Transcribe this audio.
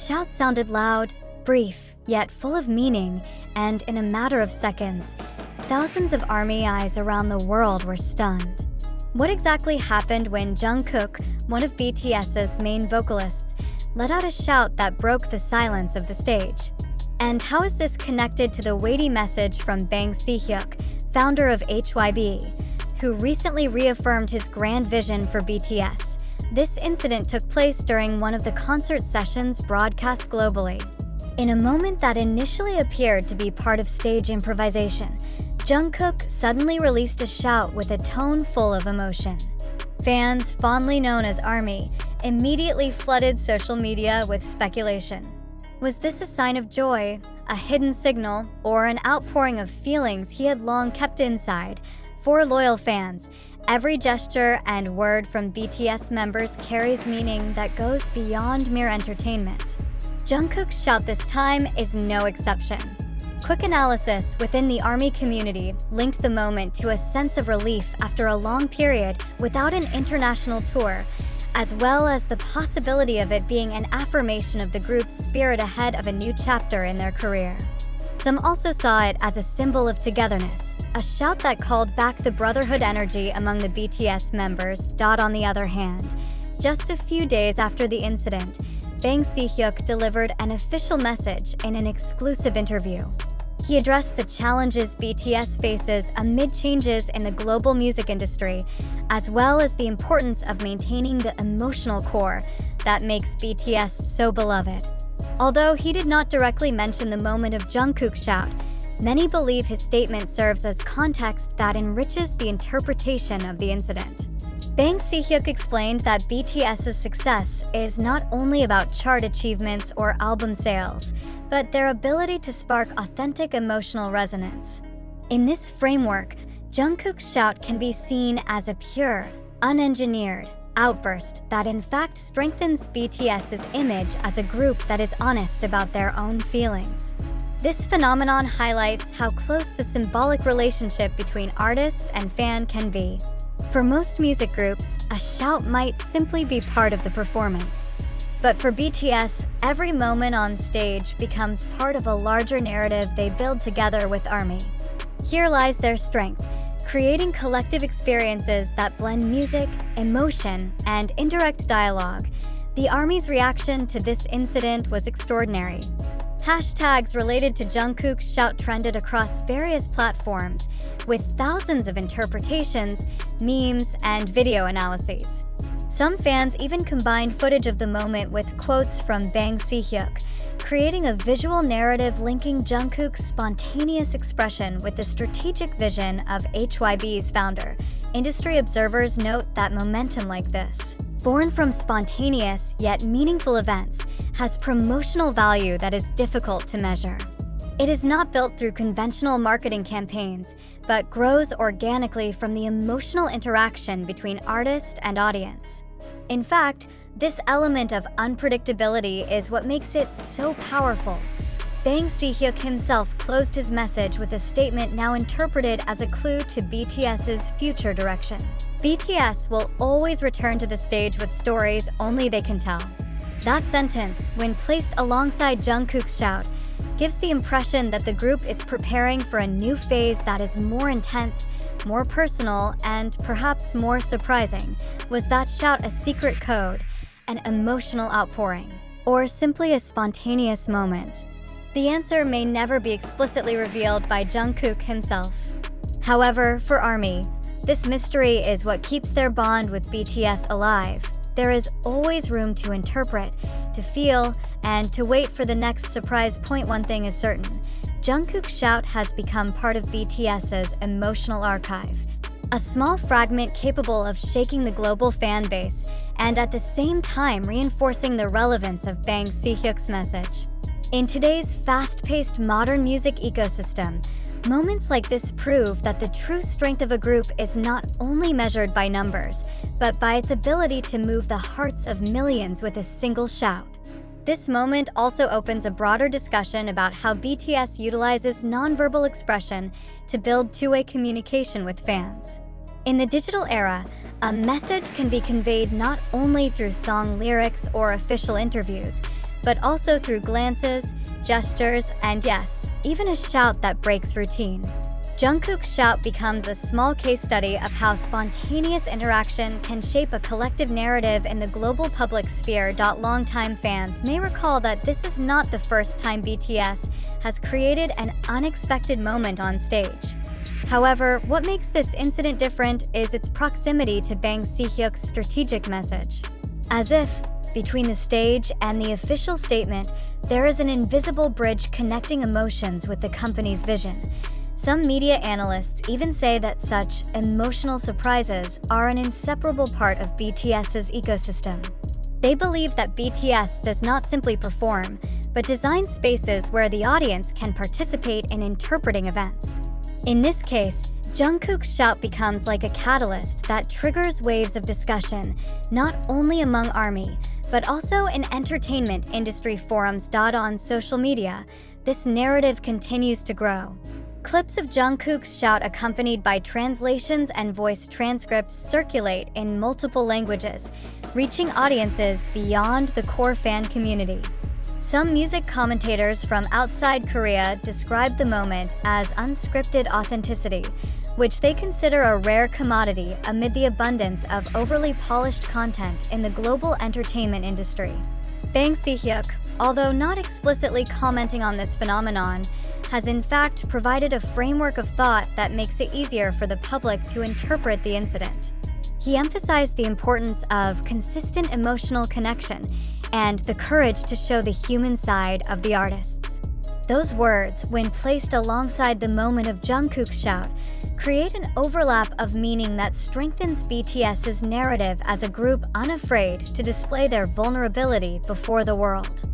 shout sounded loud, brief, yet full of meaning, and in a matter of seconds, thousands of ARMY eyes around the world were stunned. What exactly happened when Jungkook, one of BTS's main vocalists, let out a shout that broke the silence of the stage? And how is this connected to the weighty message from Bang Si-hyuk, founder of HYB, who recently reaffirmed his grand vision for BTS? This incident took place during one of the concert sessions broadcast globally. In a moment that initially appeared to be part of stage improvisation, Jungkook suddenly released a shout with a tone full of emotion. Fans, fondly known as ARMY, immediately flooded social media with speculation. Was this a sign of joy, a hidden signal, or an outpouring of feelings he had long kept inside? For loyal fans, every gesture and word from BTS members carries meaning that goes beyond mere entertainment. Jungkook's shout this time is no exception. Quick analysis within the ARMY community linked the moment to a sense of relief after a long period without an international tour, as well as the possibility of it being an affirmation of the group's spirit ahead of a new chapter in their career. Some also saw it as a symbol of togetherness, a shout that called back the brotherhood energy among the BTS members. On the other hand, just a few days after the incident, Bang Si-hyuk delivered an official message in an exclusive interview. He addressed the challenges BTS faces amid changes in the global music industry, as well as the importance of maintaining the emotional core that makes BTS so beloved. Although he did not directly mention the moment of Jungkook's shout, many believe his statement serves as context that enriches the interpretation of the incident. Bang Si-hyuk explained that BTS's success is not only about chart achievements or album sales, but their ability to spark authentic emotional resonance. In this framework, Jungkook's shout can be seen as a pure, unengineered outburst that in fact strengthens BTS's image as a group that is honest about their own feelings. This phenomenon highlights how close the symbolic relationship between artist and fan can be. For most music groups, a shout might simply be part of the performance. But for BTS, every moment on stage becomes part of a larger narrative they build together with ARMY. Here lies their strength, creating collective experiences that blend music, emotion, and indirect dialogue. The ARMY's reaction to this incident was extraordinary. Hashtags related to Jungkook's shout trended across various platforms, with thousands of interpretations, memes, and video analyses. Some fans even combined footage of the moment with quotes from Bang Si-hyuk, creating a visual narrative linking Jungkook's spontaneous expression with the strategic vision of HYB's founder. Industry observers note that momentum like this, born from spontaneous yet meaningful events, has promotional value that is difficult to measure. It is not built through conventional marketing campaigns, but grows organically from the emotional interaction between artist and audience. In fact, this element of unpredictability is what makes it so powerful. Bang Si-hyuk himself closed his message with a statement now interpreted as a clue to BTS's future direction. BTS will always return to the stage with stories only they can tell. That sentence, when placed alongside Jungkook's shout, gives the impression that the group is preparing for a new phase that is more intense, more personal, and perhaps more surprising. Was that shout a secret code, an emotional outpouring, or simply a spontaneous moment? The answer may never be explicitly revealed by Jungkook himself. However, for ARMY, this mystery is what keeps their bond with BTS alive. There is always room to interpret, to feel, and to wait for the next surprise point. One thing is certain: Jungkook's shout has become part of BTS's emotional archive, a small fragment capable of shaking the global fan base and at the same time reinforcing the relevance of Bang Si-hyuk's message. In today's fast-paced modern music ecosystem, moments like this prove that the true strength of a group is not only measured by numbers, but by its ability to move the hearts of millions with a single shout. This moment also opens a broader discussion about how BTS utilizes nonverbal expression to build two-way communication with fans. In the digital era, a message can be conveyed not only through song lyrics or official interviews, but also through glances, gestures, and yes, even a shout that breaks routine. Jungkook's shout becomes a small case study of how spontaneous interaction can shape a collective narrative in the global public sphere. Longtime fans may recall that this is not the first time BTS has created an unexpected moment on stage. However, what makes this incident different is its proximity to Bang Si-hyuk's strategic message. As if, between the stage and the official statement, there is an invisible bridge connecting emotions with the company's vision. Some media analysts even say that such emotional surprises are an inseparable part of BTS's ecosystem. They believe that BTS does not simply perform, but design spaces where the audience can participate in interpreting events. In this case, Jungkook's shout becomes like a catalyst that triggers waves of discussion, not only among ARMY, but also in entertainment industry forums. On social media, this narrative continues to grow. Clips of Jungkook's shout accompanied by translations and voice transcripts circulate in multiple languages, reaching audiences beyond the core fan community. Some music commentators from outside Korea describe the moment as unscripted authenticity, which they consider a rare commodity amid the abundance of overly polished content in the global entertainment industry. Bang Si-hyuk, although not explicitly commenting on this phenomenon, has in fact provided a framework of thought that makes it easier for the public to interpret the incident. He emphasized the importance of consistent emotional connection and the courage to show the human side of the artists. Those words, when placed alongside the moment of Jungkook's shout, create an overlap of meaning that strengthens BTS's narrative as a group unafraid to display their vulnerability before the world.